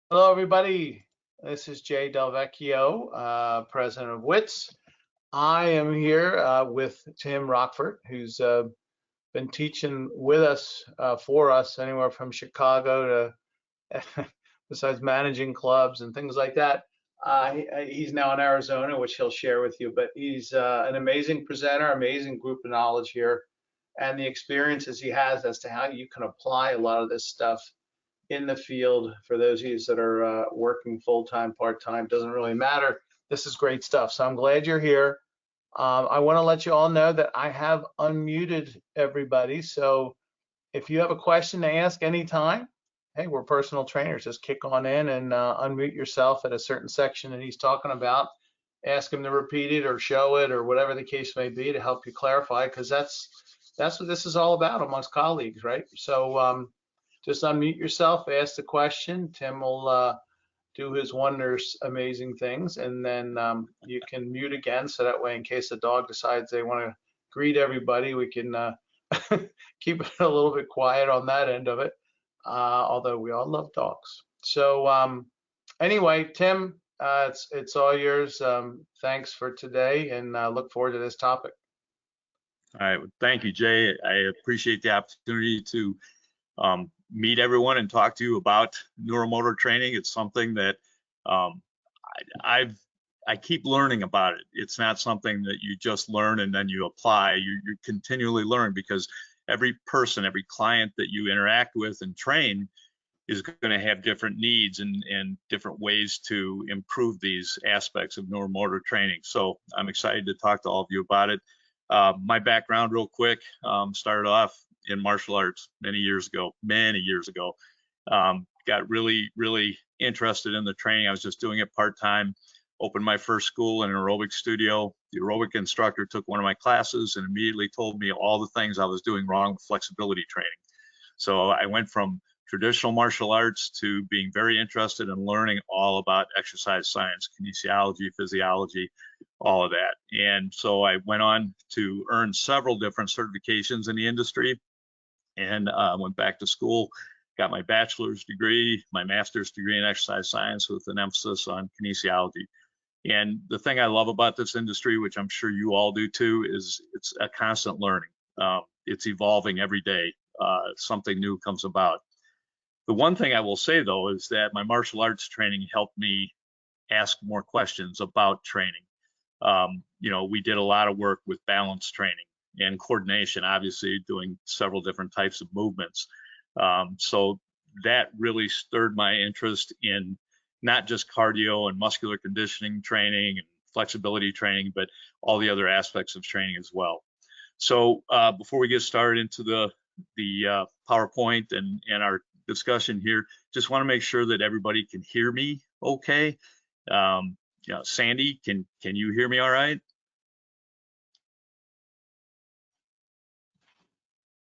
Hello, everybody. This is Jay Delvecchio, president of W.I.T.S. I am here with Tim Rochford, who's been teaching with us, for us, anywhere from Chicago to, besides managing clubs and things like that. He's now in Arizona, which he'll share with you, but he's an amazing presenter, amazing group of knowledge here, and the experiences he has as to how you can apply a lot of this stuff in the field for those of you that are working full-time, part-time, doesn't really matter. This is great stuff. So I'm glad you're here. I want to let you all know that I have unmuted everybody. So if you have a question to ask anytime, hey, we're personal trainers. Just kick on in and unmute yourself at a certain section that he's talking about. Ask him to repeat it or show it or whatever the case may be to help you clarify, because that's what this is all about amongst colleagues, right? So just unmute yourself, ask the question. Tim will do his wondrous, amazing things, and then you can mute again, so that way, in case the dog decides they want to greet everybody, we can keep it a little bit quiet on that end of it, although we all love dogs. So anyway, Tim, it's all yours. Thanks for today, and look forward to this topic. All right, thank you, Jay. I appreciate the opportunity to meet everyone and talk to you about neuromotor training. It's something that I keep learning about it. It's not something that you just learn and then you apply. You continually learn, because every person, every client that you interact with and train is going to have different needs and different ways to improve these aspects of neuromotor training. So I'm excited to talk to all of you about it. My background real quick, started off in martial arts many years ago. Got really interested in the training. I was just doing it part-time, opened my first school in an aerobic studio. The aerobic instructor took one of my classes and immediately told me all the things I was doing wrong with flexibility training. So I went from traditional martial arts to being very interested in learning all about exercise science, kinesiology, physiology, all of that. And so I went on to earn several different certifications in the industry, and went back to school, got my bachelor's degree, my master's degree in exercise science with an emphasis on kinesiology. And the thing I love about this industry, which I'm sure you all do too, is it's a constant learning. It's evolving every day. Something new comes about. The one thing I will say, though, is that my martial arts training helped me ask more questions about training. We did a lot of work with balance training and coordination, obviously doing several different types of movements. So that really stirred my interest in not just cardio and muscular conditioning training and flexibility training, but all the other aspects of training as well. So before we get started into the PowerPoint and our discussion here, just want to make sure that everybody can hear me okay. Sandy, can you hear me all right?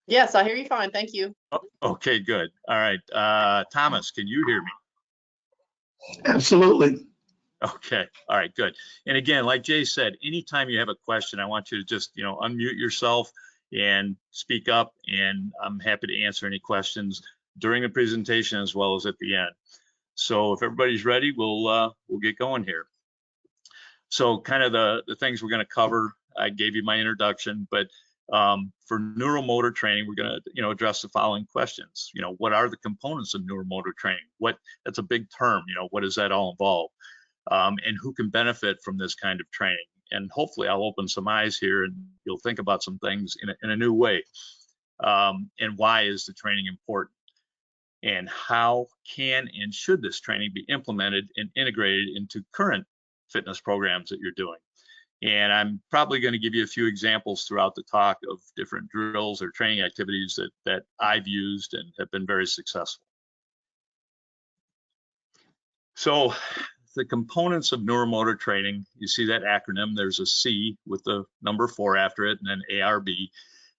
Yes, I hear you fine. Thank you. Oh, okay, good. All right. Thomas, can you hear me? Absolutely. Okay. All right, good. And again, like Jay said, anytime you have a question, I want you to just, unmute yourself and speak up, and I'm happy to answer any questions during the presentation as well as at the end. So if everybody's ready, we'll get going here. So kind of the things we're going to cover, I gave you my introduction, but for neuromotor training, we're going to address the following questions. What are the components of neuromotor training? That's a big term. What does that all involve? And who can benefit from this kind of training? And hopefully I'll open some eyes here and you'll think about some things in a new way. And why is the training important? And how can and should this training be implemented and integrated into current fitness programs that you're doing? And I'm probably going to give you a few examples throughout the talk of different drills or training activities that I've used and have been very successful. So the components of neuromotor training, you see that acronym, there's a C with the number 4 after it, and then ARB.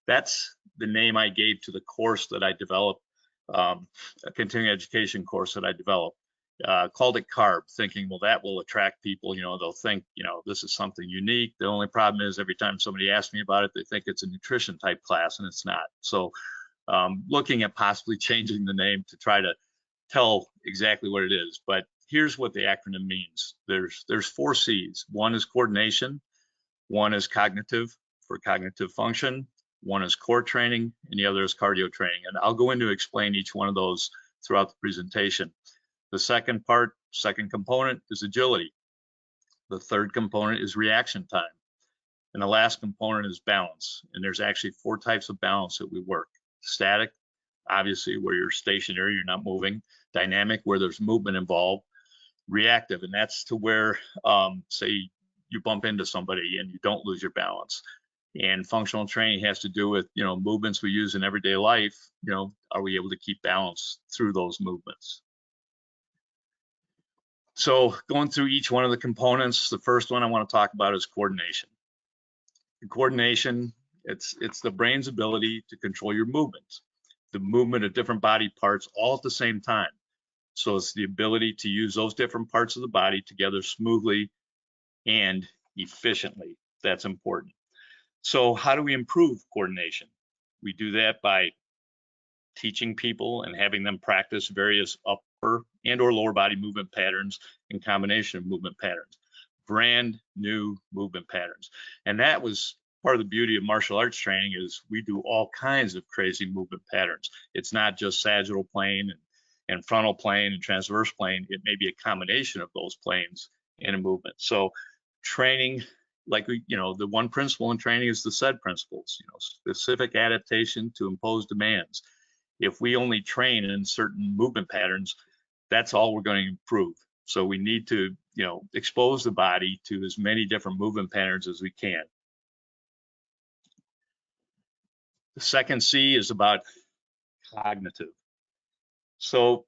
That's the name I gave to the course that I developed, a continuing education course that I developed. Called it CARB, thinking, well, that will attract people. They'll think, this is something unique. The only problem is every time somebody asks me about it, they think it's a nutrition type class, and it's not. So looking at possibly changing the name to try to tell exactly what it is, but here's what the acronym means. There's 4 C's. One is coordination, one is cognitive for cognitive function, one is core training, and the other is cardio training. And I'll go into explain each one of those throughout the presentation. The second component is agility. The third component is reaction time. And the last component is balance. And there's actually 4 types of balance that we work. Static, obviously, where you're stationary, you're not moving. Dynamic, where there's movement involved. Reactive, and that's to where, say, you bump into somebody and you don't lose your balance. And functional training has to do with, movements we use in everyday life. Are we able to keep balance through those movements? So going through each one of the components, the first one I want to talk about is coordination. Coordination, it's the brain's ability to control your movements, the movement of different body parts all at the same time. So it's the ability to use those different parts of the body together smoothly and efficiently. That's important. So how do we improve coordination? We do that by teaching people and having them practice various upper and or lower body movement patterns in combination of movement patterns, brand new movement patterns. And that was part of the beauty of martial arts training, is we do all kinds of crazy movement patterns. It's not just sagittal plane and frontal plane and transverse plane. It may be a combination of those planes in a movement. So training, like the one principle in training is the SAID principles, specific adaptation to impose demands. If we only train in certain movement patterns, that's all we're going to improve. So we need to, expose the body to as many different movement patterns as we can. The second C is about cognitive. So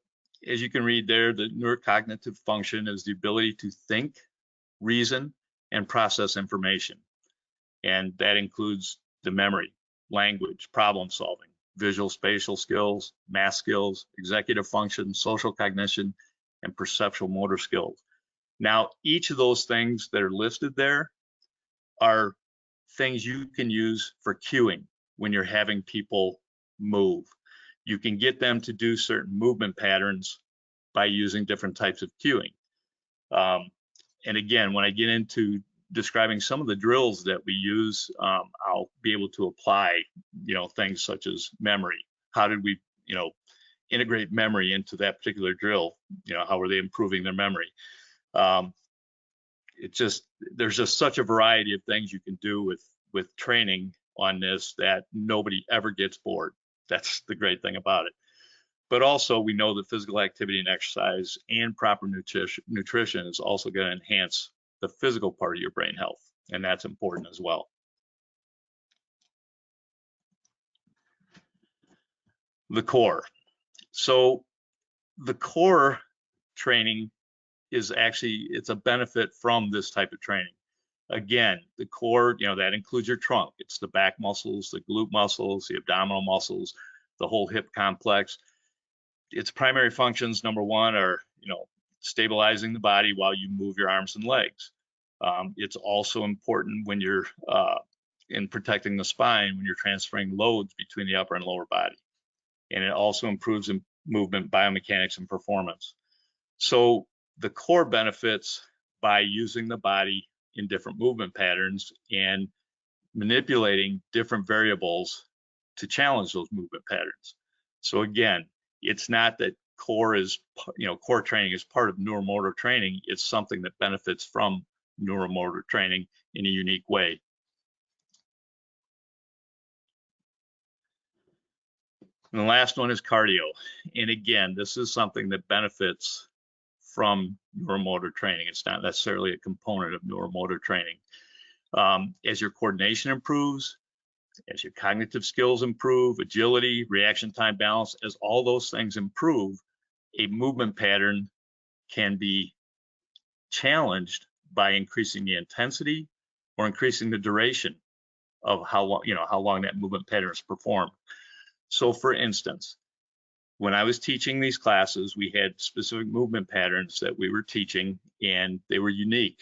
as you can read there, the neurocognitive function is the ability to think, reason, and process information. And that includes the memory, language, problem solving, visual spatial skills, math skills, executive function, social cognition, and perceptual motor skills. Now, each of those things that are listed there are things you can use for cueing when you're having people move. You can get them to do certain movement patterns by using different types of cueing. And again, when I get into describing some of the drills that we use, I'll be able to apply, things such as memory. How did we, integrate memory into that particular drill? How were they improving their memory? There's just such a variety of things you can do with training on this that nobody ever gets bored. That's the great thing about it. But also, we know that physical activity and exercise and proper nutrition is also going to enhance the physical part of your brain health, and that's important as well. The core. So the core training is actually, it's a benefit from this type of training. Again, the core, that includes your trunk. It's the back muscles, the glute muscles, the abdominal muscles, the whole hip complex. Its primary functions, number one, are, stabilizing the body while you move your arms and legs. It's also important when you're in protecting the spine, when you're transferring loads between the upper and lower body. And it also improves movement biomechanics and performance. So the core benefits by using the body in different movement patterns and manipulating different variables to challenge those movement patterns. So again, it's not that core training is part of neuromotor training. It's something that benefits from neuromotor training in a unique way. And the last one is cardio. And again, this is something that benefits from neuromotor training. It's not necessarily a component of neuromotor training. As your coordination improves, as your cognitive skills improve, agility, reaction time, balance, as all those things improve, a movement pattern can be challenged by increasing the intensity or increasing the duration of how long that movement pattern is performed. So for instance, when I was teaching these classes, we had specific movement patterns that we were teaching, and they were unique.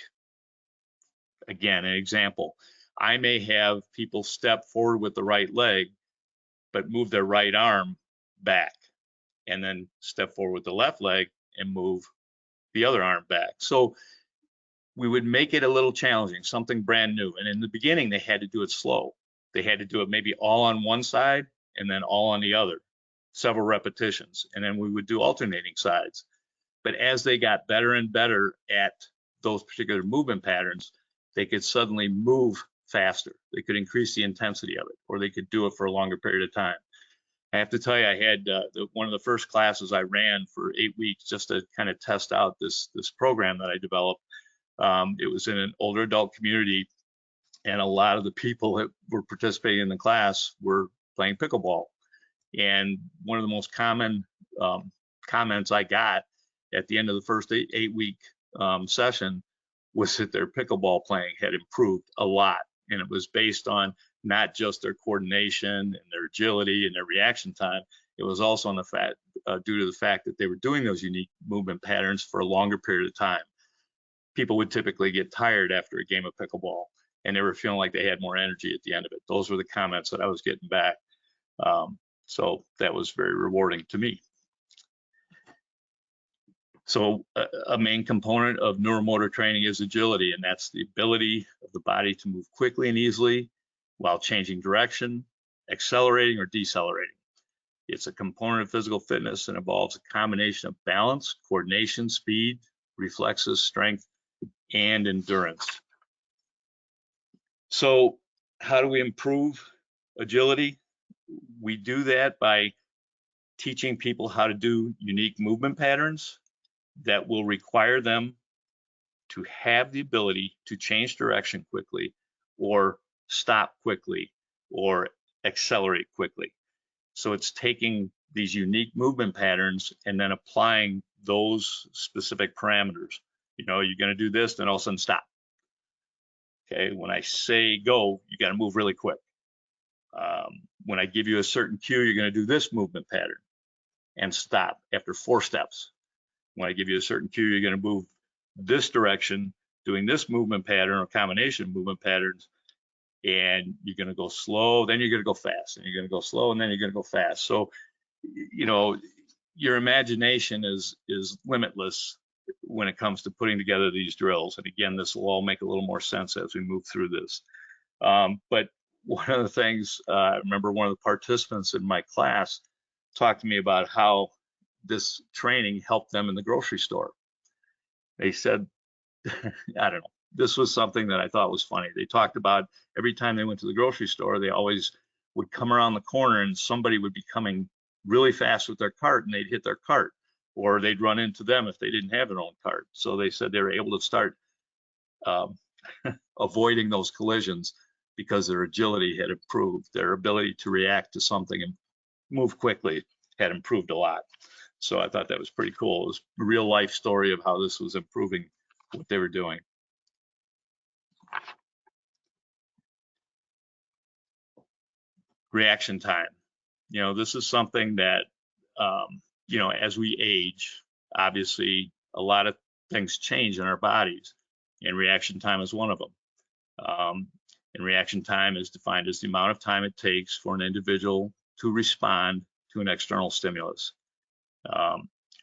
Again, an example, I may have people step forward with the right leg, but move their right arm back. and then step forward with the left leg and move the other arm back. So we would make it a little challenging, something brand new. And in the beginning, they had to do it slow. They had to do it maybe all on one side and then all on the other, several repetitions. And then we would do alternating sides. But as they got better and better at those particular movement patterns, they could suddenly move faster. They could increase the intensity of it, or they could do it for a longer period of time. I have to tell you, I had one of the first classes I ran for 8 weeks just to kind of test out this program that I developed. It was in an older adult community, and a lot of the people that were participating in the class were playing pickleball. And one of the most common comments I got at the end of the first eight-week session was that their pickleball playing had improved a lot. And it was based on not just their coordination and their agility and their reaction time. It was also on the fact, due to the fact that they were doing those unique movement patterns for a longer period of time. People would typically get tired after a game of pickleball, and they were feeling like they had more energy at the end of it. Those were the comments that I was getting back. So that was very rewarding to me. So a main component of neuromotor training is agility, and that's the ability of the body to move quickly and easily while changing direction, accelerating or decelerating. It's a component of physical fitness and involves a combination of balance, coordination, speed, reflexes, strength, and endurance. So how do we improve agility? We do that by teaching people how to do unique movement patterns that will require them to have the ability to change direction quickly, or stop quickly, or accelerate quickly. So it's taking these unique movement patterns and then applying those specific parameters. You know, you're going to do this, then all of a sudden stop. Okay, when I say go, you got to move really quick. When I give you a certain cue, you're going to do this movement pattern and stop after 4 steps. When I give you a certain cue, you're going to move this direction, doing this movement pattern or combination of movement patterns, and you're going to go slow, then you're going to go fast, and you're going to go slow, and then you're going to go fast. So, you know, your imagination is limitless when it comes to putting together these drills. And again, this will all make a little more sense as we move through this. But one of the things, I remember one of the participants in my class talked to me about how this training helped them in the grocery store. They said, I don't know, this was something that I thought was funny. They talked about every time they went to the grocery store, they always would come around the corner and somebody would be coming really fast with their cart and they'd hit their cart, or they'd run into them if they didn't have their own cart. So they said they were able to start avoiding those collisions because their agility had improved. Their ability to react to something and move quickly had improved a lot. So I thought that was pretty cool. It was a real life story of how this was improving what they were doing. Reaction time. You know, this is something that, you know, as we age, obviously a lot of things change in our bodies, and reaction time is one of them. And reaction time is defined as the amount of time it takes for an individual to respond to an external stimulus.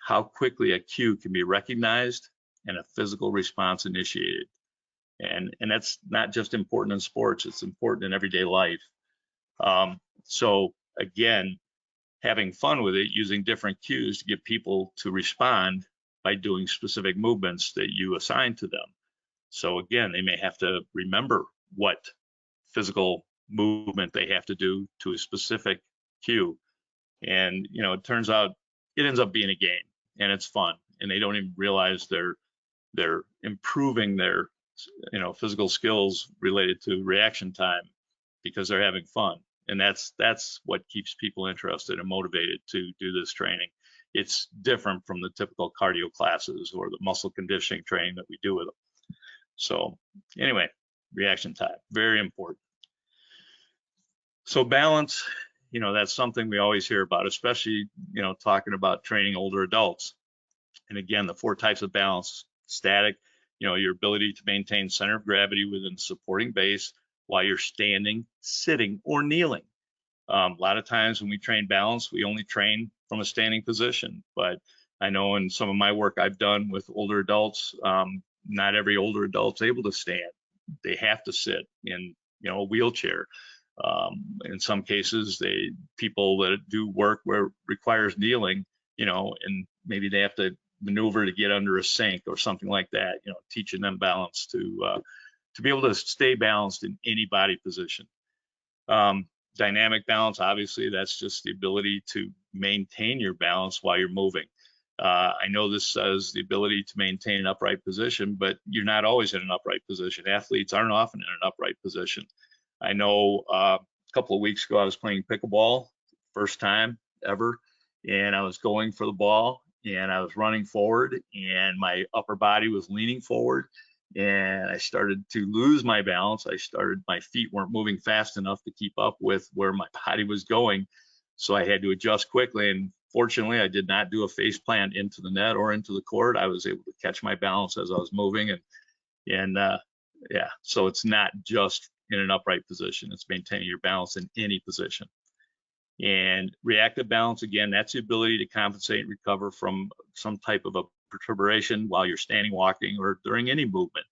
How quickly a cue can be recognized and a physical response initiated. And that's not just important in sports, it's important in everyday life. So again, having fun with it, using different cues to get people to respond by doing specific movements that you assign to them. So again, they may have to remember what physical movement they have to do to a specific cue. And, you know, it turns out it ends up being a game and it's fun, and they don't even realize they're improving their, you know, physical skills related to reaction time because they're having fun. And that's what keeps people interested and motivated to do this training. It's different from the typical cardio classes or the muscle conditioning training that we do with them. So anyway, reaction time, very important. So balance, you know, that's something we always hear about, especially, you know, talking about training older adults. And again, the 4 types of balance: static, you know, your ability to maintain center of gravity within the supporting base while you're standing, sitting, or kneeling. A lot of times when we train balance, we only train from a standing position. But I know in some of my work I've done with older adults, not every older adult's able to stand. They have to sit in, a wheelchair. In some cases, people that do work where it requires kneeling, and maybe they have to maneuver to get under a sink or something like that. Teaching them balance to be able to stay balanced in any body position. Dynamic balance, obviously, that's just the ability to maintain your balance while you're moving. I know this says the ability to maintain an upright position, but you're not always in an upright position. Athletes aren't often in an upright position. I know a couple of weeks ago I was playing pickleball, first time ever, and I was going for the ball and I was running forward and my upper body was leaning forward and I started to lose my balance. My feet weren't moving fast enough to keep up with where my body was going. So I had to adjust quickly, and fortunately I did not do a face plant into the net or into the court. I was able to catch my balance as I was moving, and yeah, so it's not just in an upright position, it's maintaining your balance in any position. And reactive balance, again, that's the ability to compensate and recover from some type of a perturbation while you're standing, walking, or during any movement.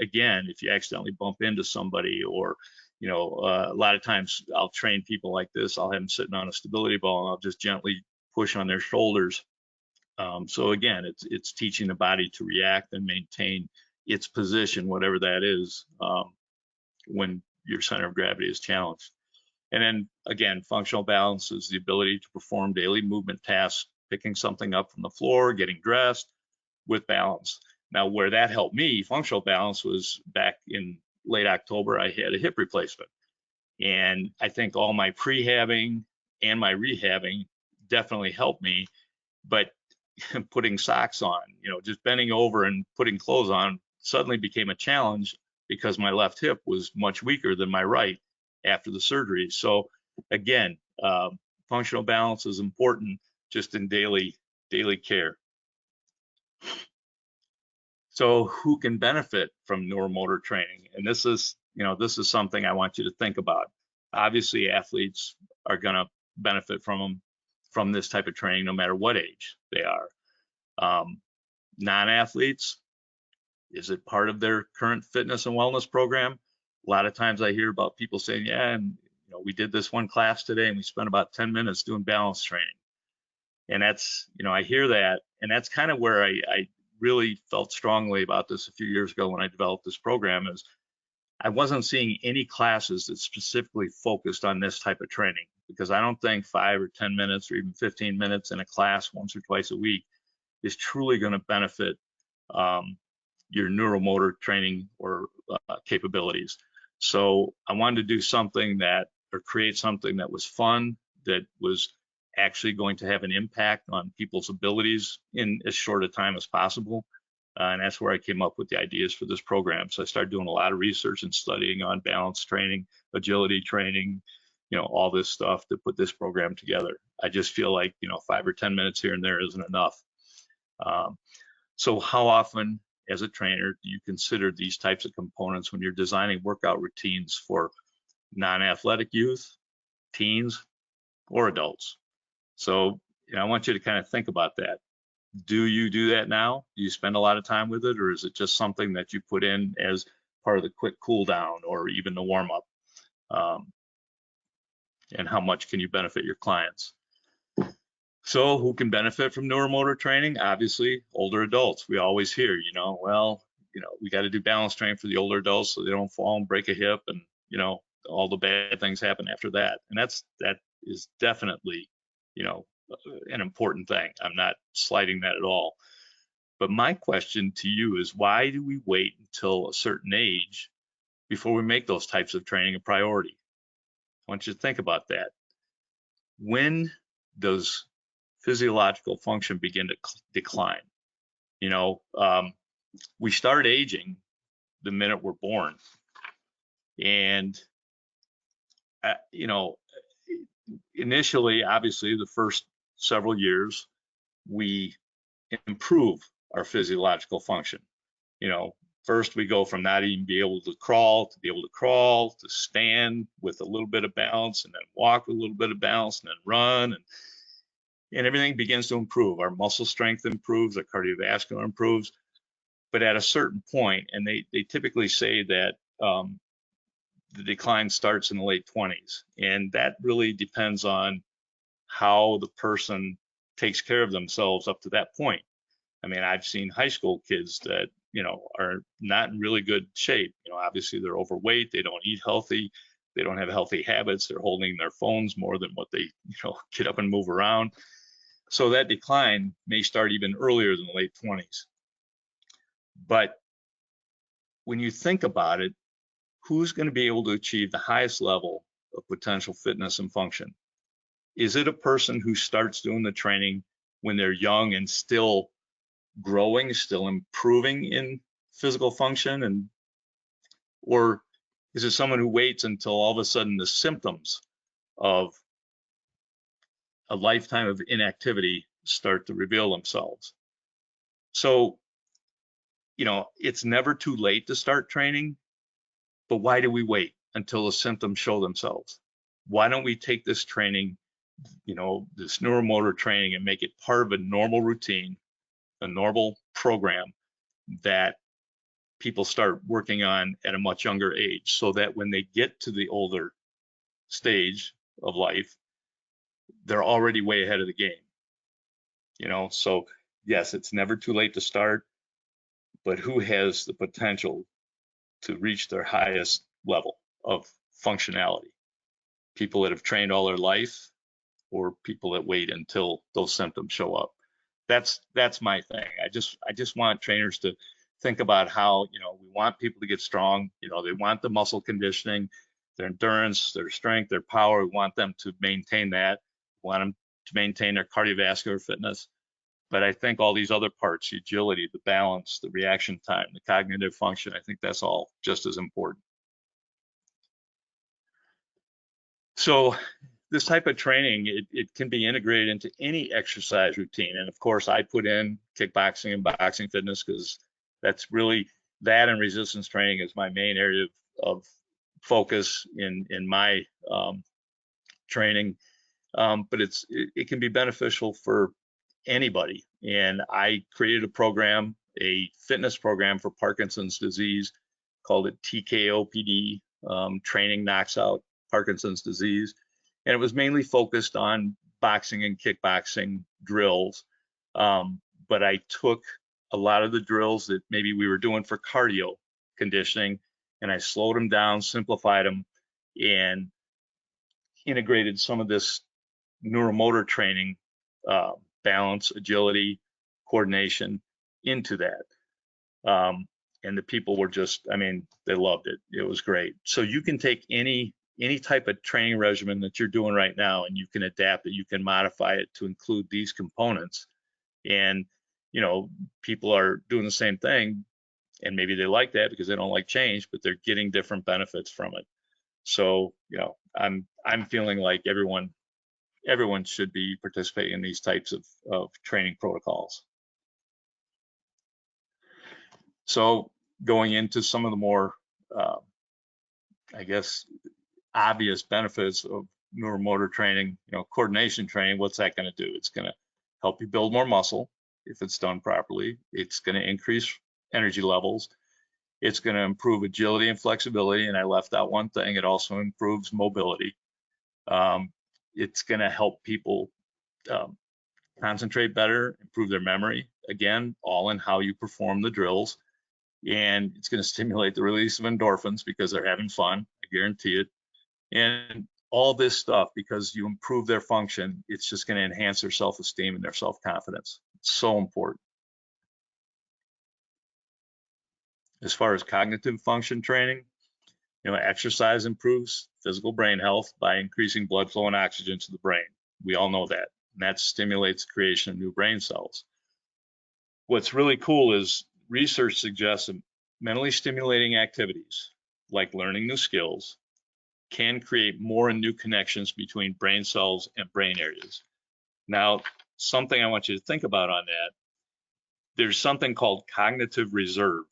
Again, if you accidentally bump into somebody, or a lot of times I'll train people like this. I'll have them sitting on a stability ball and I'll just gently push on their shoulders. So again, it's teaching the body to react and maintain its position, whatever that is, when your center of gravity is challenged. And then again, functional balance is the ability to perform daily movement tasks, picking something up from the floor, getting dressed with balance. Now, where that helped me, functional balance, was back in late October. I had a hip replacement, and I think all my prehabbing and my rehabbing definitely helped me. But putting socks on, just bending over and putting clothes on suddenly became a challenge because my left hip was much weaker than my right after the surgery. So again, functional balance is important just in daily care. So who can benefit from neuromotor training? And this is something I want you to think about. Obviously, athletes are going to benefit from this type of training, no matter what age they are. Non-athletes, is it part of their current fitness and wellness program? A lot of times I hear about people saying, yeah, and we did this one class today and we spent about 10 minutes doing balance training. And that's, I hear that, and that's kind of where I really felt strongly about this a few years ago when I developed this program. Is I wasn't seeing any classes that specifically focused on this type of training, because I don't think 5 or 10 minutes or even 15 minutes in a class once or twice a week is truly going to benefit your neuromotor training or capabilities. So I wanted to do something create something that was fun, that was actually going to have an impact on people's abilities in as short a time as possible. And that's where I came up with the ideas for this program. So I started doing a lot of research and studying on balance training, agility training, all this stuff to put this program together. I just feel like, 5 or 10 minutes here and there isn't enough. So how often as a trainer do you consider these types of components when you're designing workout routines for non-athletic youth, teens, or adults? So I want you to kind of think about that. Do you do that now? Do you spend a lot of time with it, or is it just something that you put in as part of the quick cool down or even the warm up? And how much can you benefit your clients? So who can benefit from neuromotor training? Obviously, older adults. We always hear, we got to do balance training for the older adults so they don't fall and break a hip, and all the bad things happen after that. And that is definitely, an important thing. I'm not slighting that at all. But my question to you is, why do we wait until a certain age before we make those types of training a priority? I want you to think about that. When does physiological function begin to decline? We start aging the minute we're born. And, initially, obviously, the first several years, we improve our physiological function. First, we go from not even be able to crawl to be able to crawl, to stand with a little bit of balance, and then walk with a little bit of balance, and then run, and everything begins to improve. Our muscle strength improves, our cardiovascular improves. But at a certain point, and they typically say that the decline starts in the late 20s, and that really depends on how the person takes care of themselves up to that point. I mean, I've seen high school kids that, are not in really good shape. Obviously they're overweight, they don't eat healthy, they don't have healthy habits, they're holding their phones more than what they, get up and move around. So that decline may start even earlier than the late 20s. But when you think about it, who's going to be able to achieve the highest level of potential fitness and function? Is it a person who starts doing the training when they're young and still growing, still improving in physical function, or is it someone who waits until all of a sudden the symptoms of a lifetime of inactivity start to reveal themselves? So, it's never too late to start training, but why do we wait until the symptoms show themselves? Why don't we take this training, this neuromotor training, and make it part of a normal routine, a normal program that people start working on at a much younger age, so that when they get to the older stage of life, they're already way ahead of the game. So yes, it's never too late to start, but who has the potential to reach their highest level of functionality? People that have trained all their life, or people that wait until those symptoms show up? That's my thing. I just want trainers to think about how, we want people to get strong. They want the muscle conditioning, their endurance, their strength, their power. We want them to maintain that. We want them to maintain their cardiovascular fitness. But I think all these other parts, the agility, the balance, the reaction time, the cognitive function, I think that's all just as important. So this type of training, it can be integrated into any exercise routine. And of course, I put in kickboxing and boxing fitness because that's really, that and resistance training is my main area of focus in my training. But it can be beneficial for anybody. And I created a program, a fitness program for Parkinson's disease, called it TKOPD. Training knocks out Parkinson's disease. And it was mainly focused on boxing and kickboxing drills. But I took a lot of the drills that maybe we were doing for cardio conditioning, and I slowed them down, simplified them, and integrated some of this neuromotor training, balance, agility, coordination into that. And the people were just, they loved it. It was great. So you can take any type of training regimen that you're doing right now, and you can adapt it, you can modify it to include these components. And, people are doing the same thing, and maybe they like that because they don't like change, but they're getting different benefits from it. So, I'm feeling like everyone should be participating in these types of training protocols. So going into some of the more, obvious benefits of neuromotor training, coordination training, what's that going to do? It's going to help you build more muscle if it's done properly. It's going to increase energy levels. It's going to improve agility and flexibility. And I left out one thing. It also improves mobility. It's going to help people concentrate better, improve their memory, again, all in how you perform the drills. And it's going to stimulate the release of endorphins because they're having fun, I guarantee it. And all this stuff, because you improve their function, it's just going to enhance their self-esteem and their self-confidence. It's so important. As far as cognitive function training, exercise improves physical brain health by increasing blood flow and oxygen to the brain. We all know that. And that stimulates the creation of new brain cells. What's really cool is research suggests that mentally stimulating activities, like learning new skills, can create more and new connections between brain cells and brain areas. Now, something I want you to think about on that, there's something called cognitive reserve.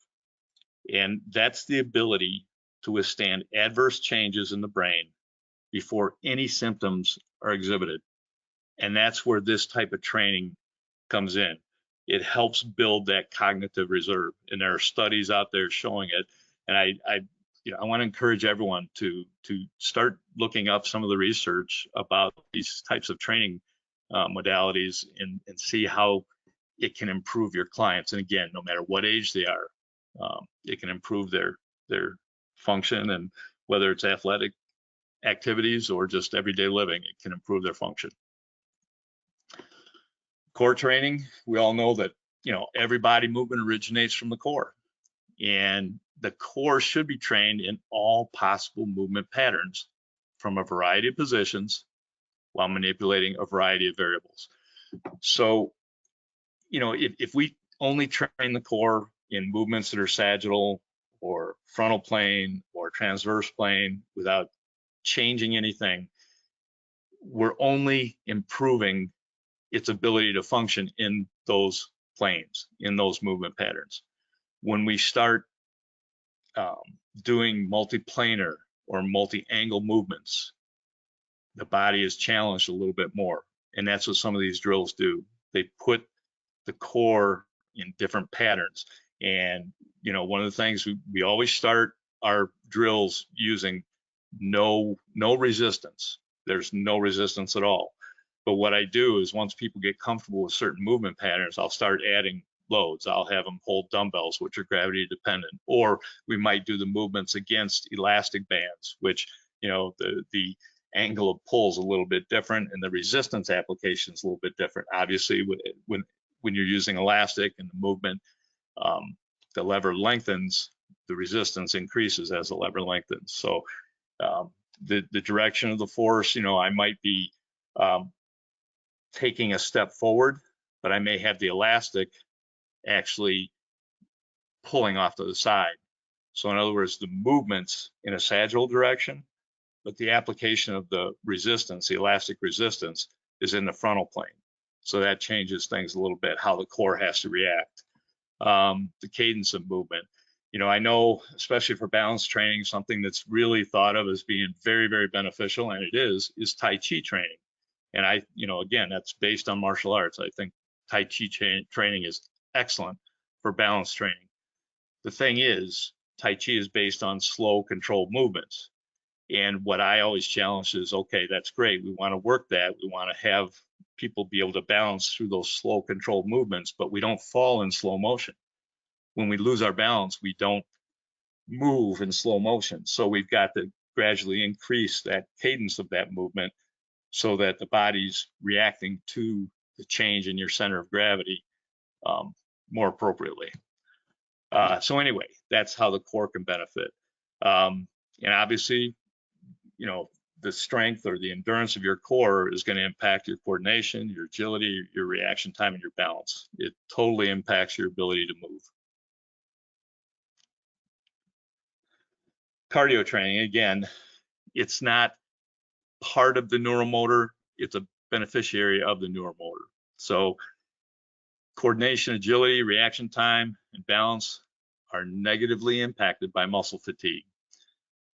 And that's the ability to withstand adverse changes in the brain before any symptoms are exhibited. And that's where this type of training comes in. It helps build that cognitive reserve. And there are studies out there showing it. And I want to encourage everyone to start looking up some of the research about these types of training modalities and see how it can improve your clients. And again, no matter what age they are, it can improve their function, and whether it's athletic activities or just everyday living, it can improve their function. Core training, we all know that, every body movement originates from the core, and the core should be trained in all possible movement patterns from a variety of positions while manipulating a variety of variables. So, if we only train the core in movements that are sagittal or frontal plane or transverse plane without changing anything, we're only improving its ability to function in those planes, in those movement patterns. When we start doing multiplanar or multi-angle movements, the body is challenged a little bit more. And that's what some of these drills do. They put the core in different patterns. And, one of the things we always start our drills using no resistance. There's no resistance at all. But what I do is, once people get comfortable with certain movement patterns, I'll start adding loads. I'll have them hold dumbbells, which are gravity dependent, or we might do the movements against elastic bands, which, the angle of pull is a little bit different and the resistance application is a little bit different. Obviously, when you're using elastic and the movement, the lever lengthens, the resistance increases as the lever lengthens. So the direction of the force, I might be taking a step forward, but I may have the elastic actually pulling off to the side. So in other words, the movement's in a sagittal direction, but the application of the resistance, the elastic resistance, is in the frontal plane. So that changes things a little bit, how the core has to react. The cadence of movement. I know, especially for balance training, something that's really thought of as being very, very beneficial, and it is Tai Chi training. And again, that's based on martial arts. I think Tai Chi training is excellent for balance training. The thing is, Tai Chi is based on slow, controlled movements. And what I always challenge is, okay, that's great. We want to work that. We want to have people be able to balance through those slow, controlled movements, but we don't fall in slow motion. When we lose our balance, we don't move in slow motion. So we've got to gradually increase that cadence of that movement so that the body's reacting to the change in your center of gravity more appropriately. So anyway, that's how the core can benefit. And obviously, the strength or the endurance of your core is going to impact your coordination, your agility, your reaction time, and your balance. It totally impacts your ability to move. Cardio training, again, it's not part of the neuromotor, it's a beneficiary of the neuromotor. So coordination, agility, reaction time, and balance are negatively impacted by muscle fatigue.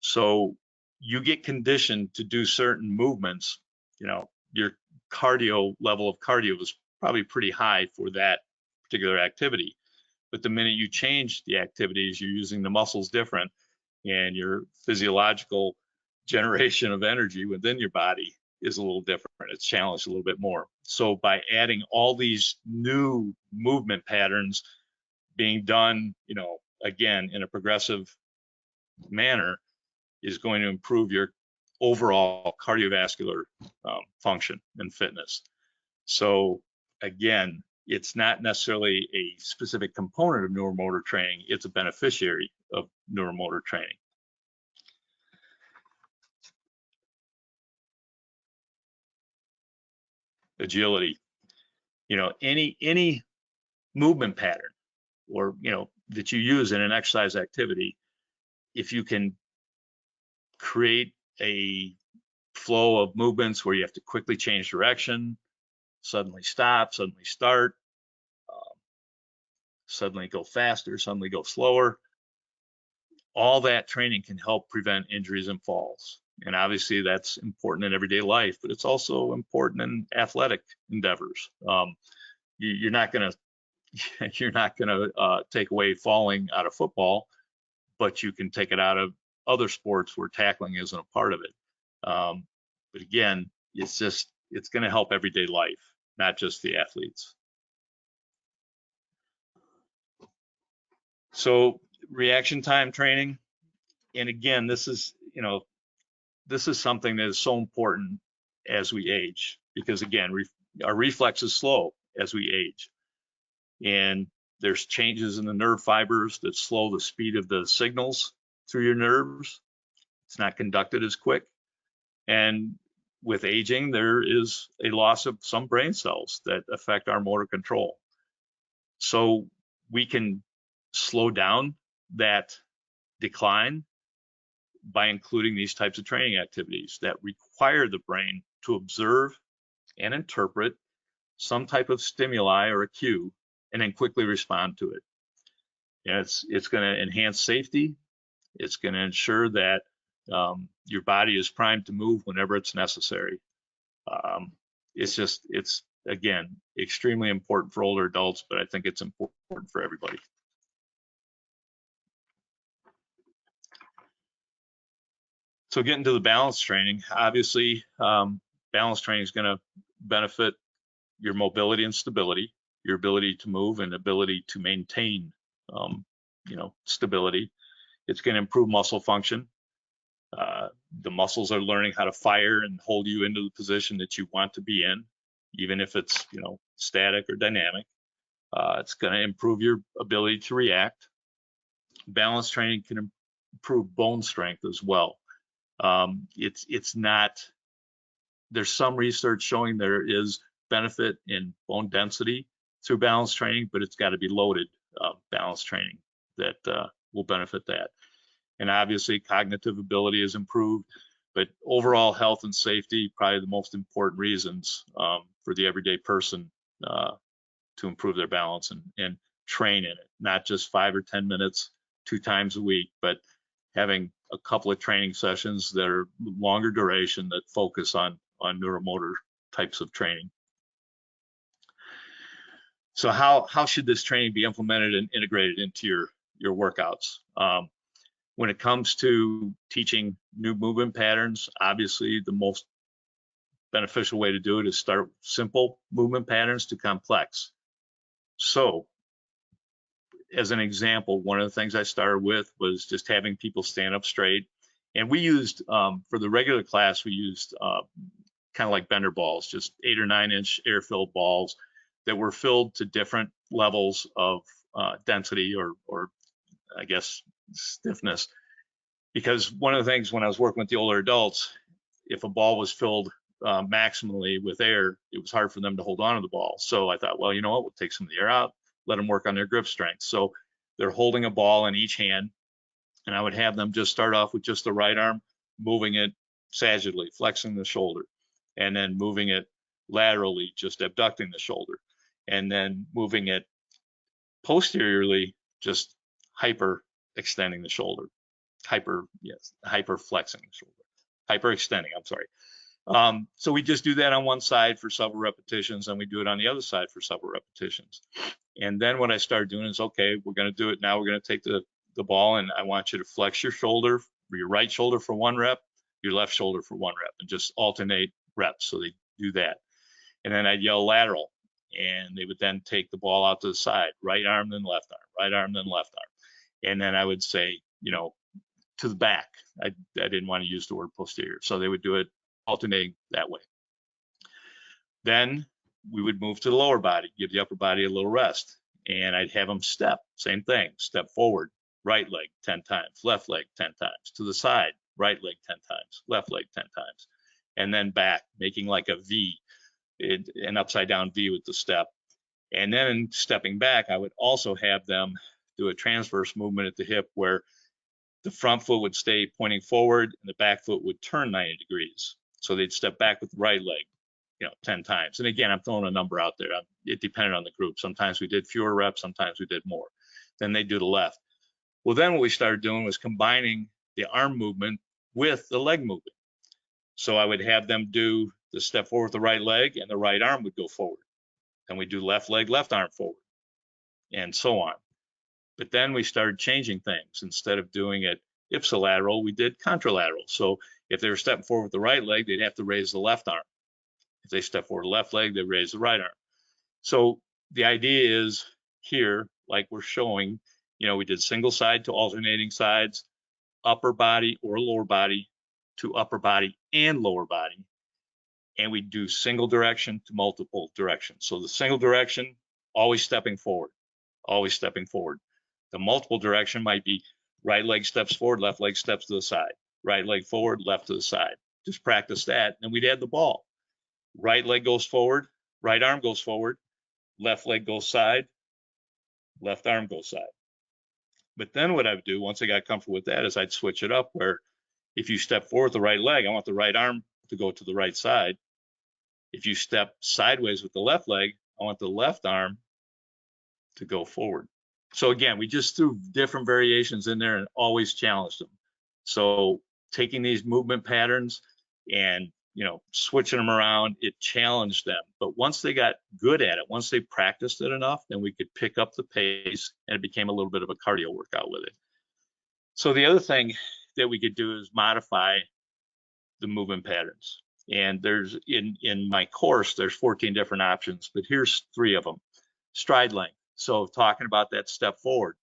So you get conditioned to do certain movements, your cardio level of cardio is probably pretty high for that particular activity. But the minute you change the activities, you're using the muscles different, and your physiological generation of energy within your body is a little different. It's challenged a little bit more. So by adding all these new movement patterns being done, again, in a progressive manner, is going to improve your overall cardiovascular function and fitness. So again, it's not necessarily a specific component of neuromotor training, it's a beneficiary of neuromotor training. Agility, any movement pattern or, that you use in an exercise activity, if you can create a flow of movements where you have to quickly change direction, suddenly stop, suddenly start, suddenly go faster, suddenly go slower, all that training can help prevent injuries and falls. And obviously that's important in everyday life, but it's also important in athletic endeavors. You're not going to take away falling out of football, but you can take it out of other sports where tackling isn't a part of it. But again, it's going to help everyday life, not just the athletes. So reaction time training, and again, this is something that is so important as we age, because again, our reflexes slow as we age, and there's changes in the nerve fibers that slow the speed of the signals through your nerves. It's not conducted as quick, and with aging, there is a loss of some brain cells that affect our motor control. So we can slow down that decline by including these types of training activities that require the brain to observe and interpret some type of stimuli or a cue and then quickly respond to it. And it's going to enhance safety. It's going to ensure that your body is primed to move whenever it's necessary. It's again, extremely important for older adults, but I think it's important for everybody. So getting to the balance training, obviously, balance training is going to benefit your mobility and stability, your ability to move and ability to maintain, stability. It's going to improve muscle function. The muscles are learning how to fire and hold you into the position that you want to be in, even if it's, static or dynamic. It's going to improve your ability to react. Balance training can improve bone strength as well. There's some research showing there is benefit in bone density through balance training, but it's got to be loaded balance training that will benefit that. And obviously cognitive ability is improved, but overall health and safety, probably the most important reasons for the everyday person to improve their balance and train in it, not just 5 or 10 minutes 2 times a week, but having a couple of training sessions that are longer duration that focus on neuromotor types of training. So how should this training be implemented and integrated into your workouts? When it comes to teaching new movement patterns, obviously the most beneficial way to do it is start simple movement patterns to complex. So as an example, one of the things I started with was just having people stand up straight. And we used, for the regular class, we used kind of like bender balls, just 8 or 9 inch air-filled balls that were filled to different levels of density or I guess stiffness. Because one of the things when I was working with the older adults, if a ball was filled maximally with air, it was hard for them to hold on to the ball. So I thought, well, you know what, we'll take some of the air out, let them work on their grip strength. So they're holding a ball in each hand, and I would have them just start off with just the right arm, moving it sagittally, flexing the shoulder, and then moving it laterally, just abducting the shoulder, and then moving it posteriorly, just hyper extending the shoulder, hyper flexing the shoulder, hyper extending, I'm sorry. So we just do that on one side for several repetitions, and we do it on the other side for several repetitions. And then what I started doing is, okay, we're going to do it now. We're going to take the ball, and I want you to flex your shoulder, your right shoulder for 1 rep, your left shoulder for 1 rep, and just alternate reps. So they do that. And then I'd yell lateral, and they would then take the ball out to the side, right arm, then left arm, right arm, then left arm. And then I would say, to the back. I didn't want to use the word posterior. So they would do it alternating that way. Then we would move to the lower body, give the upper body a little rest. And I'd have them step, same thing, step forward, right leg 10 times, left leg 10 times, to the side, right leg 10 times, left leg 10 times, and then back, making like a V, an upside down V with the step. And then stepping back, I would also have them do a transverse movement at the hip where the front foot would stay pointing forward and the back foot would turn 90 degrees. So they'd step back with the right leg, 10 times. And again, I'm throwing a number out there. It depended on the group. Sometimes we did fewer reps, sometimes we did more. Then they do the left. Well, then what we started doing was combining the arm movement with the leg movement. So I would have them do the step forward with the right leg, and the right arm would go forward. Then we do left leg, left arm forward, and so on. But then we started changing things. Instead of doing it ipsilateral, we did contralateral. So if they were stepping forward with the right leg, they'd have to raise the left arm. If they step forward the left leg, they raise the right arm. So the idea is here, like we're showing, we did single side to alternating sides, upper body or lower body to upper body and lower body. And we do single direction to multiple directions. So the single direction, always stepping forward, always stepping forward. The multiple direction might be right leg steps forward, left leg steps to the side, right leg forward, left to the side. Just practice that, and we'd add the ball. Right leg goes forward, right arm goes forward, left leg goes side, left arm goes side. But then what I would do, once I got comfortable with that, is I'd switch it up where if you step forward with the right leg, I want the right arm to go to the right side. If you step sideways with the left leg, I want the left arm to go forward. So again, we just threw different variations in there and always challenged them. So taking these movement patterns and switching them around, it challenged them. But once they got good at it, once they practiced it enough, then we could pick up the pace, and it became a little bit of a cardio workout with it. So the other thing that we could do is modify the movement patterns. And there's in my course, there's 14 different options, but here's 3 of them. Stride length. So talking about that step forward.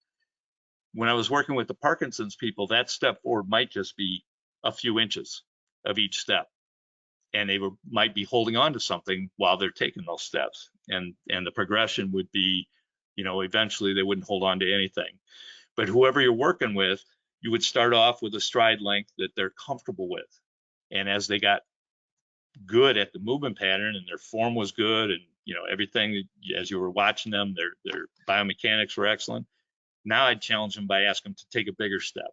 When I was working with the Parkinson's people, that step forward might just be a few inches of each step. And they might be holding on to something while they're taking those steps. And the progression would be, eventually they wouldn't hold on to anything. But whoever you're working with, you would start off with a stride length that they're comfortable with. And as they got good at the movement pattern and their form was good, and everything, as you were watching them, their biomechanics were excellent. Now I'd challenge them by asking them to take a bigger step,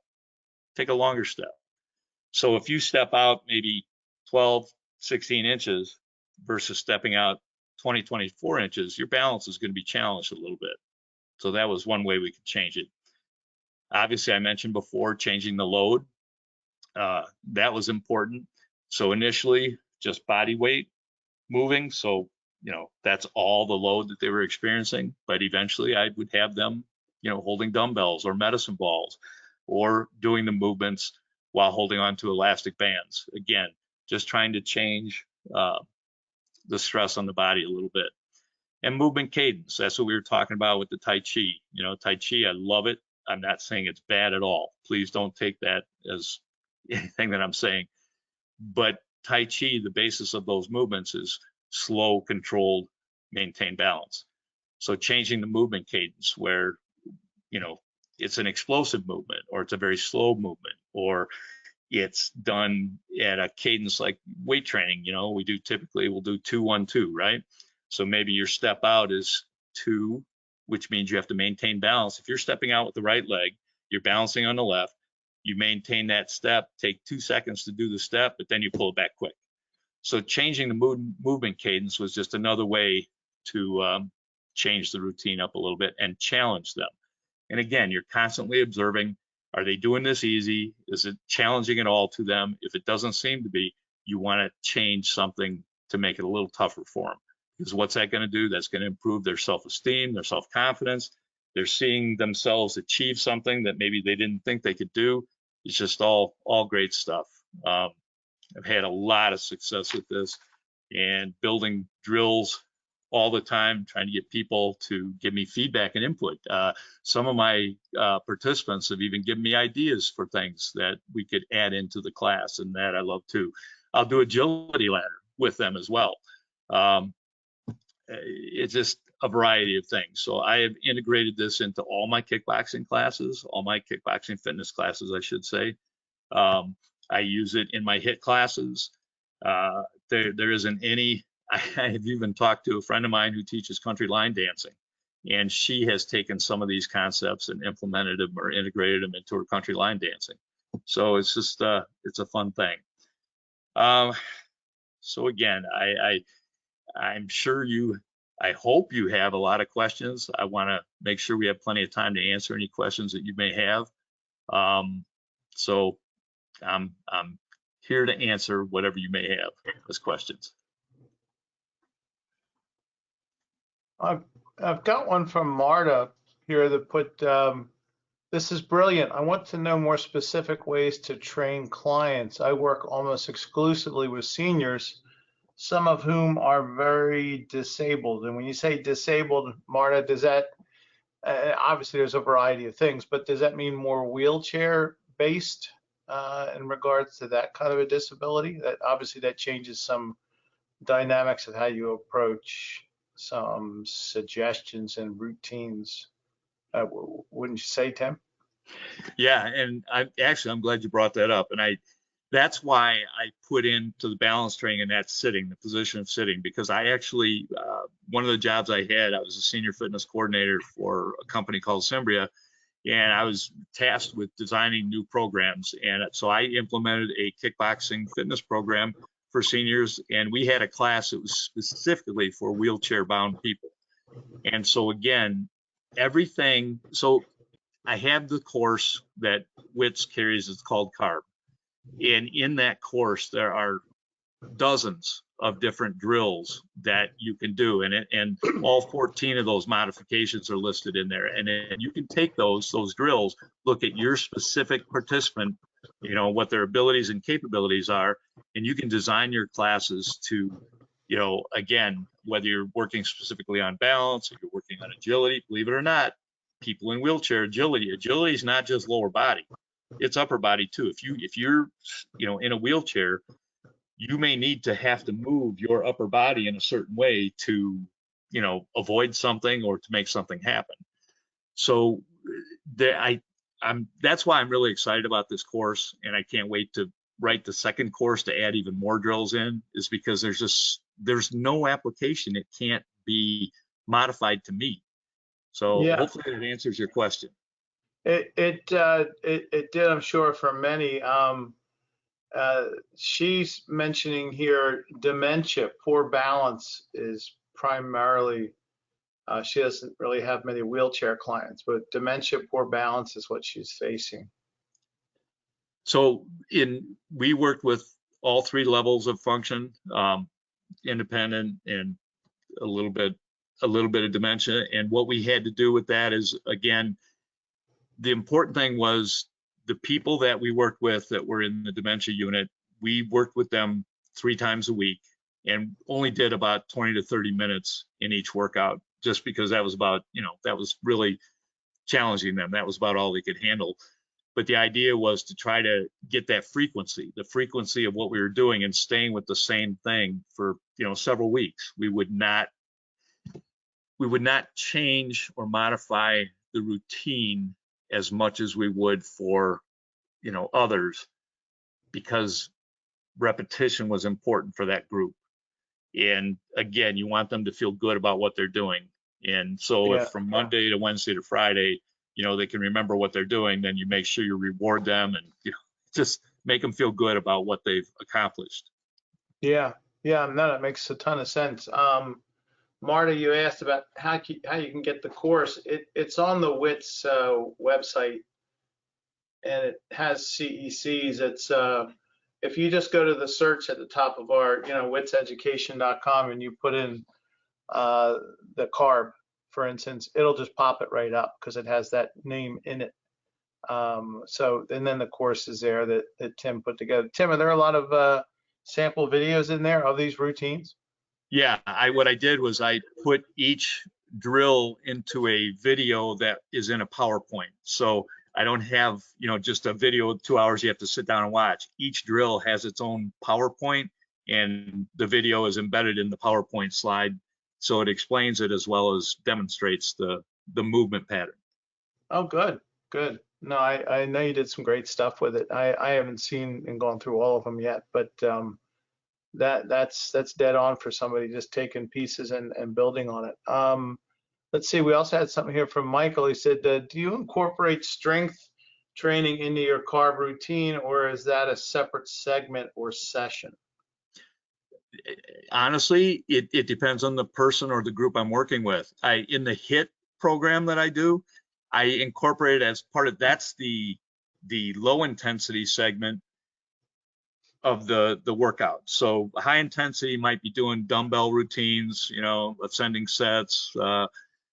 take a longer step. So if you step out maybe 12, 16 inches versus stepping out 20, 24 inches, your balance is going to be challenged a little bit. So that was one way we could change it. Obviously, I mentioned before changing the load. That was important. So initially, just body weight moving. So, that's all the load that they were experiencing. But eventually I would have them, holding dumbbells or medicine balls, or doing the movements while holding on to elastic bands. Again, just trying to change the stress on the body a little bit. And movement cadence, that's what we were talking about with the Tai Chi. Tai Chi, I love it. I'm not saying it's bad at all. Please don't take that as anything that I'm saying. But Tai Chi, the basis of those movements is slow, controlled, maintain balance. So changing the movement cadence where, it's an explosive movement, or it's a very slow movement, or it's done at a cadence like weight training. We'll do 2-1-2, right? So maybe your step out is 2, which means you have to maintain balance. If you're stepping out with the right leg, you're balancing on the left, you maintain that step, take 2 seconds to do the step, but then you pull it back quick. So changing the movement cadence was just another way to change the routine up a little bit and challenge them. And again, you're constantly observing, are they doing this easy? Is it challenging at all to them? If it doesn't seem to be, you want to change something to make it a little tougher for them. Because what's that going to do? That's going to improve their self-esteem, their self-confidence. They're seeing themselves achieve something that maybe they didn't think they could do. It's just all great stuff. I've had a lot of success with this and building drills all the time, trying to get people to give me feedback and input. Some of my participants have even given me ideas for things that we could add into the class, and that I love too. I'll do agility ladder with them as well. It's just a variety of things. So I have integrated this into all my kickboxing classes, all my kickboxing fitness classes, I should say. I use it in my HIIT classes. There isn't any. I have even talked to a friend of mine who teaches country line dancing, and she has taken some of these concepts and implemented them or integrated them into her country line dancing. So it's just it's a fun thing. So again, I'm sure I hope you have a lot of questions. I want to make sure we have plenty of time to answer any questions that you may have. So I'm here to answer whatever you may have as questions. I've got one from Marta here that put, this is brilliant. I want to know more specific ways to train clients. I work almost exclusively with seniors, some of whom are very disabled. And when you say disabled, Marta, does that, obviously there's a variety of things, but does that mean more wheelchair based in regards to that kind of a disability? That obviously that changes some dynamics of how you approach some suggestions and routines. Wouldn't you say, Tim? Yeah, and I'm glad you brought that up, and that's why I put into the balance training in that sitting, the position of sitting, because I actually one of the jobs I had, I was a senior fitness coordinator for a company called Cimbria, and I was tasked with designing new programs, and so I implemented a kickboxing fitness program for seniors, and we had a class that was specifically for wheelchair bound people. And so again, everything, so I have the course that W.I.T.S carries, it's called CARB. And in that course, there are dozens of different drills that you can do. And all 14 of those modifications are listed in there. And then you can take those drills, look at your specific participant, you know, what their abilities and capabilities are, and you can design your classes to, you know, again, whether you're working specifically on balance, or you're working on agility, believe it or not, people in wheelchair agility is not just lower body, it's upper body too. If you're, you know, in a wheelchair, you may need to have to move your upper body in a certain way to, you know, avoid something or to make something happen. So that's why I'm really excited about this course, and I can't wait to write the second course to add even more drills in, is because there's no application it can't be modified to meet. So Yeah. hopefully that answers your question. It did, I'm sure, for many. She's mentioning here dementia, poor balance is primarily, she doesn't really have many wheelchair clients, but dementia, poor balance is what she's facing. So we worked with all three levels of function, independent and a little bit of dementia. And what we had to do with that is, again, the important thing was the people that we worked with that were in the dementia unit, we worked with them 3 times a week and only did about 20 to 30 minutes in each workout, just because that was about, you know, that was really challenging them. That was about all they could handle. But the idea was to try to get that frequency, the frequency of what we were doing, and staying with the same thing for, you know, several weeks. We would not change or modify the routine as much as we would for, you know, others, because repetition was important for that group. And again, you want them to feel good about what they're doing. And so if from Monday to Wednesday to Friday, you know, they can remember what they're doing, then you make sure you reward them and, you know, just make them feel good about what they've accomplished. Yeah, no, that makes a ton of sense. Marta, you asked about how you can get the course. It's on the W.I.T.S website, and it has CECs. It's if you just go to the search at the top of our, you know, witseducation.com, and you put in the CARB, for instance, it'll just pop it right up because it has that name in it. So, and then the course is there that Tim put together. Tim, are there a lot of sample videos in there of these routines? Yeah, what I did was I put each drill into a video that is in a PowerPoint. So I don't have, you know, just a video of 2 hours you have to sit down and watch. Each drill has its own PowerPoint, and the video is embedded in the PowerPoint slide. So it explains it as well as demonstrates the movement pattern. Oh, good. No, I know you did some great stuff with it. I haven't seen and gone through all of them yet, but that's dead on for somebody just taking pieces and building on it. Let's see, we also had something here from Michael. He said, do you incorporate strength training into your CARB routine, or is that a separate segment or session? Honestly, it depends on the person or the group I'm working with. In the HIT program that I do, I incorporate it as part of, that's the the low intensity segment of the workout. So high intensity might be doing dumbbell routines, you know, ascending sets,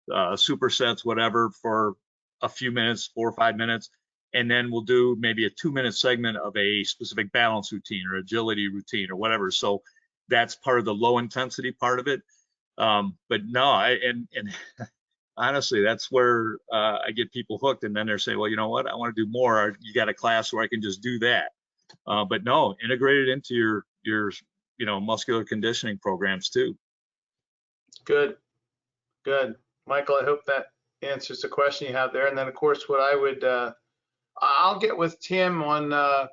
supersets, whatever, for a few minutes, 4 or 5 minutes. And then we'll do maybe a 2-minute segment of a specific balance routine or agility routine or whatever. So that's part of the low intensity part of it. But no, and honestly, that's where I get people hooked. And then they're saying, well, you know what, I want to do more. You got a class where I can just do that. But no, integrate it into your you know, muscular conditioning programs too. Good. Michael, I hope that answers the question you have there. And then of course, what I would, I'll get with Tim on,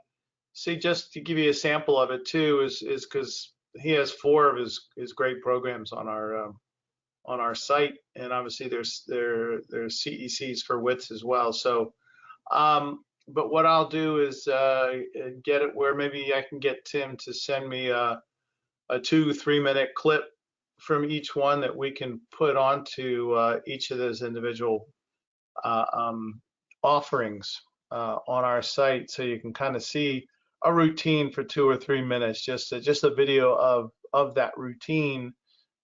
see, just to give you a sample of it too, is because he has 4 of his great programs on our site, and obviously there's CECs for WITS as well. So, but what I'll do is get it where maybe I can get Tim to send me a 2-3 minute clip from each one that we can put onto each of those individual offerings on our site, so you can kind of see a routine for 2 or 3 minutes, just a video of that routine,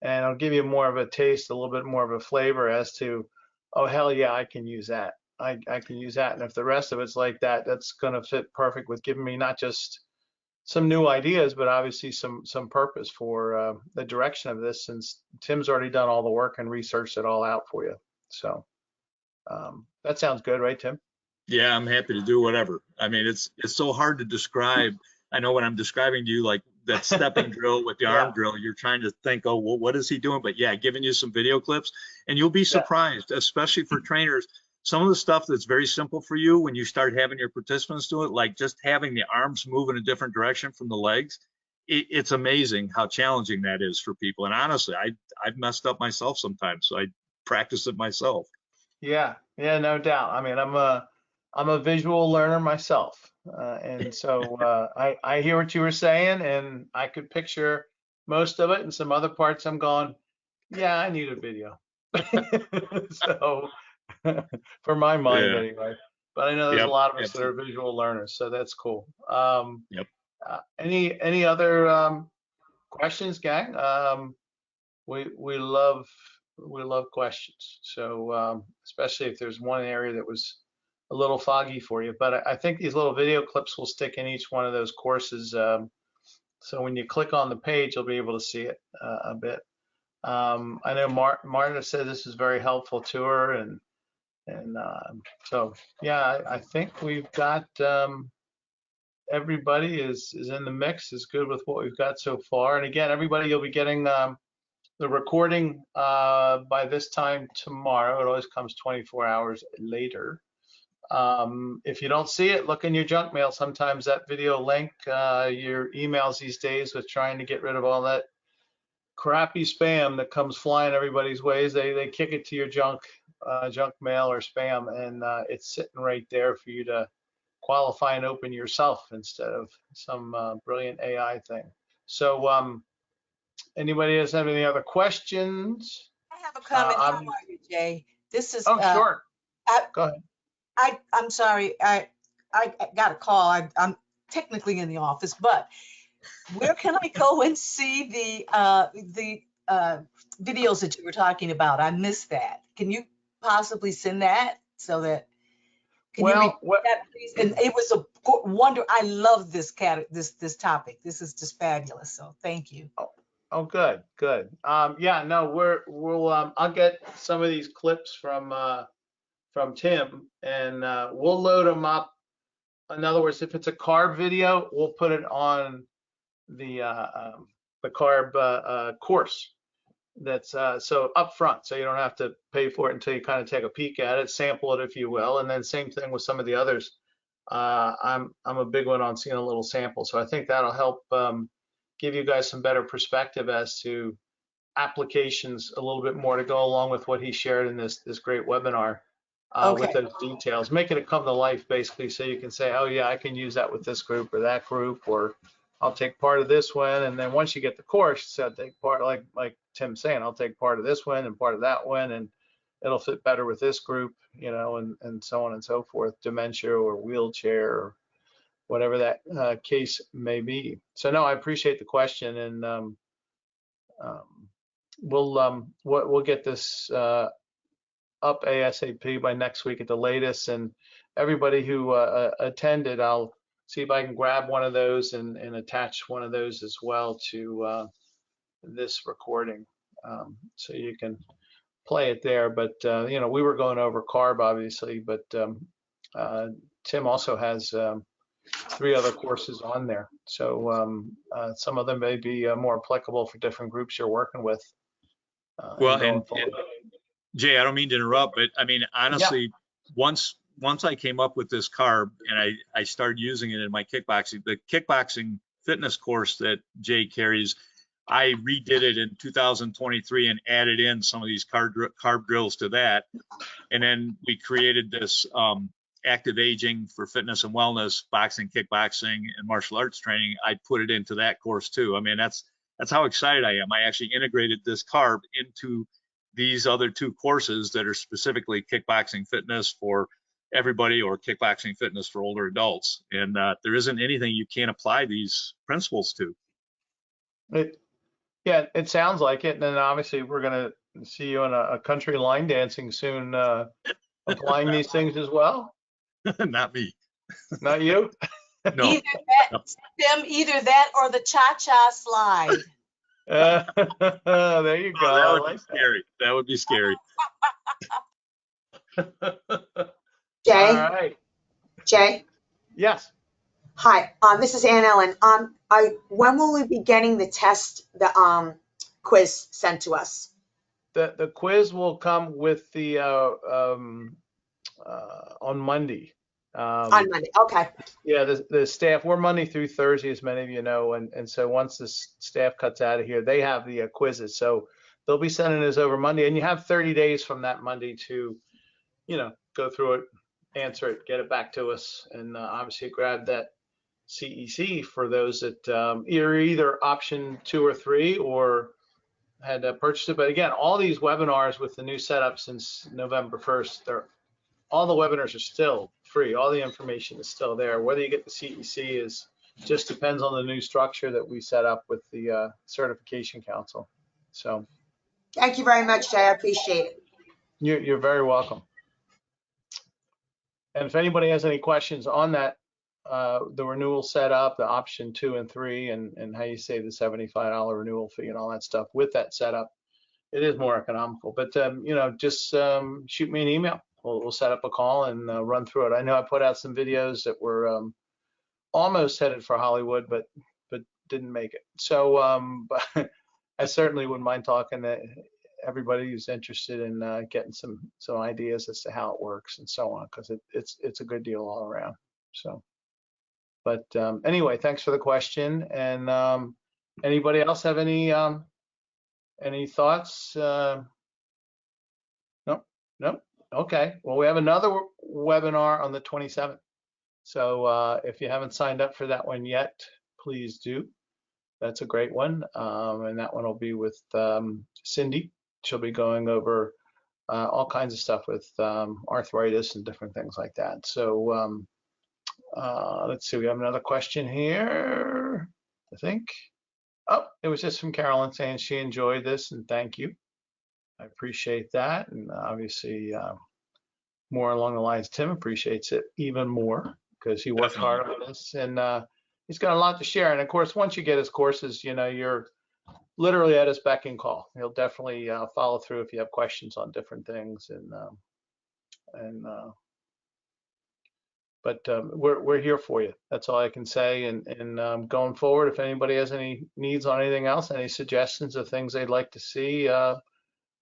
and I'll give you more of a taste, a little bit more of a flavor as to, oh hell yeah, I can use that. I can use that. And if the rest of it's like that, that's going to fit perfect with giving me not just some new ideas, but obviously some purpose for the direction of this, since Tim's already done all the work and researched it all out for you. So that sounds good, right, Tim? Yeah, I'm happy to do whatever. I mean, it's so hard to describe. I know when I'm describing to you, like that stepping drill with the arm drill, you're trying to think, oh, well, what is he doing? But yeah, giving you some video clips, and you'll be surprised, especially for trainers. Some of the stuff that's very simple for you, when you start having your participants do it, like just having the arms move in a different direction from the legs, it's amazing how challenging that is for people. And honestly, I've messed up myself sometimes, so I practice it myself. Yeah, no doubt. I mean, I'm a visual learner myself, and so I hear what you were saying, and I could picture most of it, and some other parts I'm going, yeah, I need a video. So for my mind anyway. But I know there's a lot of us that are visual learners, so that's cool. Any other questions, gang? We love questions. So especially if there's one area that was a little foggy for you. But I think these little video clips will stick in each one of those courses. So when you click on the page, you'll be able to see it a bit. I know Marta said this is very helpful to her, and so yeah, I think we've got everybody is in the mix, is good with what we've got so far. And again, everybody, you'll be getting the recording by this time tomorrow. It always comes 24 hours later. If you don't see it, look in your junk mail. Sometimes that video link, your emails these days with trying to get rid of all that crappy spam that comes flying everybody's ways, they kick it to your junk mail or spam, and it's sitting right there for you to qualify and open yourself instead of some brilliant AI thing. So anybody else have any other questions? I have a comment. How are you, Jay? This is sure. Go ahead. I'm sorry. I got a call. I'm technically in the office, but where can I go and see the videos that you were talking about? I missed that. Can you possibly send that so that? Can you repeat that, please? And it was a wonder. I love this this topic. This is just fabulous. So thank you. Oh, good. Yeah, no, we'll I'll get some of these clips from Tim, and we'll load them up. In other words, if it's a carb video, we'll put it on the carb course. That's so up front, so you don't have to pay for it until you kind of take a peek at it, sample it if you will, and then same thing with some of the others. I'm a big one on seeing a little sample, so I think that'll help give you guys some better perspective as to applications, a little bit more to go along with what he shared in this great webinar with those details, making it come to life basically, so you can say, oh yeah, I can use that with this group or that group, or I'll take part of this one. And then once you get the course, so I'll take part, like Tim's saying, I'll take part of this one and part of that one, and it'll fit better with this group, you know, and so on and so forth, dementia or wheelchair or whatever that case may be. So no, I appreciate the question, and we'll get this up ASAP by next week at the latest. And everybody who attended, I'll see if I can grab one of those and attach one of those as well to this recording, so you can play it there. But you know, we were going over carb obviously, but Tim also has 3 other courses on there. So some of them may be more applicable for different groups you're working with. Well, and Jay, I don't mean to interrupt, but I mean, honestly, Yeah. once I came up with this carb and I started using it in my kickboxing, the kickboxing fitness course that Jay carries, I redid it in 2023 and added in some of these carb drills to that. And then we created this active aging for fitness and wellness, boxing, kickboxing, and martial arts training. I put it into that course too. I mean, that's how excited I am. I actually integrated this carb into these other 2 courses that are specifically kickboxing fitness for everybody or kickboxing fitness for older adults. And there isn't anything you can't apply these principles to. Yeah, it sounds like it. And then obviously we're going to see you in a country line dancing soon, applying these things as well. Not me. Not you? No. Either that, Tim, either that or the cha-cha slide. There you go. Oh, that would I be like scary. That would be scary. that. Jay, All right. Jay, Yes. hi. This is Ann Ellen. When will we be getting the test, the quiz sent to us? The quiz will come with the on Monday. On Monday. Okay. Yeah, the staff, we're Monday through Thursday, as many of you know, and so once the staff cuts out of here, they have the quizzes. So they'll be sending this over Monday, and you have 30 days from that Monday to, you know, go through it, answer it, get it back to us, and obviously grab that CEC for those that are either option 2 or 3 or had purchased it. But again, all these webinars with the new setup since November 1st, all the webinars are still free. All the information is still there. Whether you get the CEC is just depends on the new structure that we set up with the Certification Council. So Thank you very much, Jay. I appreciate it. you're very welcome. And if anybody has any questions on that, the renewal setup, the option 2 and 3, and how you save the $75 renewal fee and all that stuff with that setup, it is more economical. But you know, just shoot me an email. We'll set up a call and run through it. I know I put out some videos that were almost headed for Hollywood, but didn't make it. So but I certainly wouldn't mind talking to everybody who's interested in getting some ideas as to how it works and so on, because it's a good deal all around. So, but anyway, thanks for the question. And anybody else have any thoughts? Nope. Okay. Well, we have another webinar on the 27th. So if you haven't signed up for that one yet, please do. That's a great one. And that one will be with Cindy. She'll be going over all kinds of stuff with arthritis and different things like that. So let's see, we have another question here, I think. Oh, it was just from Carolyn saying she enjoyed this, and thank you. I appreciate that. And obviously more along the lines, Tim appreciates it even more because he worked hard on this, and he's got a lot to share. And of course, once you get his courses, you know, you're literally at his beck and call. He'll definitely follow through if you have questions on different things. But we're here for you. That's all I can say. And going forward, if anybody has any needs on anything else, any suggestions of things they'd like to see,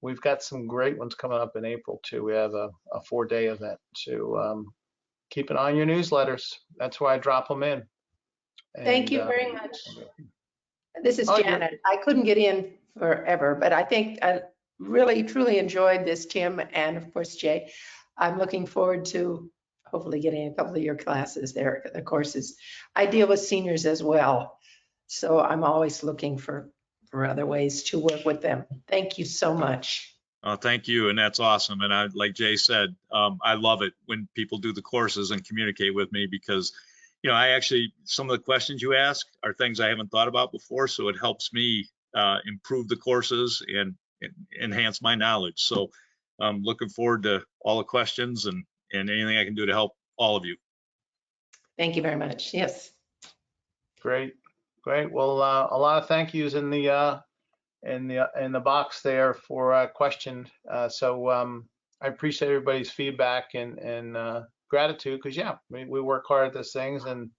we've got some great ones coming up in April too. We have a 4-day event. So keep an eye on your newsletters. That's where I drop them in. Thank you very much. This is Janet. I couldn't get in forever, but I think I really, truly enjoyed this, Tim, and of course, Jay. I'm looking forward to hopefully getting a couple of your classes there, the courses. I deal with seniors as well, so I'm always looking for other ways to work with them. Thank you so much. Thank you, and that's awesome. And like Jay said, I love it when people do the courses and communicate with me because, I actually, some of the questions you ask are things I haven't thought about before, so it helps me improve the courses and enhance my knowledge. So I'm looking forward to all the questions and anything I can do to help all of you. Thank you very much. Yes. Great. Well, a lot of thank yous in the box there for question. So I appreciate everybody's feedback and gratitude because we work hard at these things, and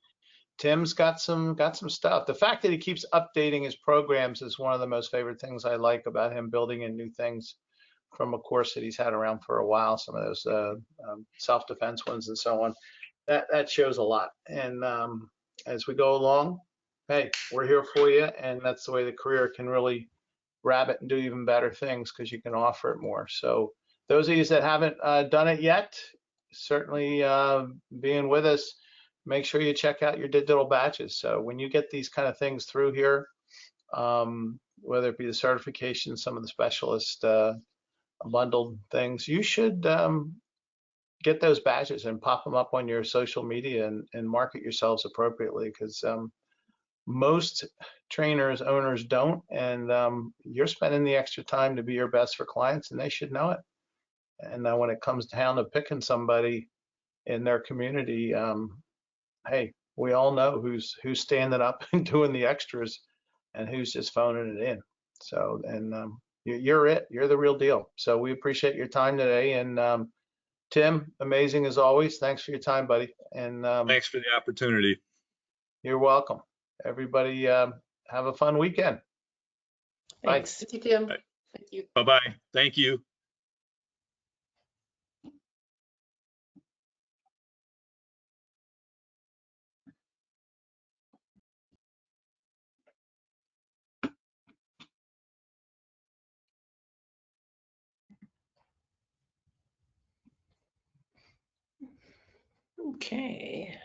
Tim's got some stuff. The fact that he keeps updating his programs is one of the most favorite things I like about him, building in new things from a course that he's had around for a while. Some of those self-defense ones and so on. That shows a lot. And as we go along, hey, we're here for you, and that's the way the career can really grab it and do even better things because you can offer it more. So those of you that haven't done it yet, certainly being with us, make sure you check out your digital badges. So when you get these kind of things through here, whether it be the certification, some of the specialist bundled things, you should get those badges and pop them up on your social media and market yourselves appropriately, because most trainers, owners don't, and you're spending the extra time to be your best for clients, and they should know it. And when it comes down to picking somebody in their community, hey, we all know who's standing up and doing the extras and who's just phoning it in. So, and you're the real deal. So we appreciate your time today. And Tim, amazing as always. Thanks for your time, buddy. And thanks for the opportunity. You're welcome. Everybody have a fun weekend. Thanks. Bye. Thank you, Tim. Bye. Thank you. Bye-bye. Thank you. Okay.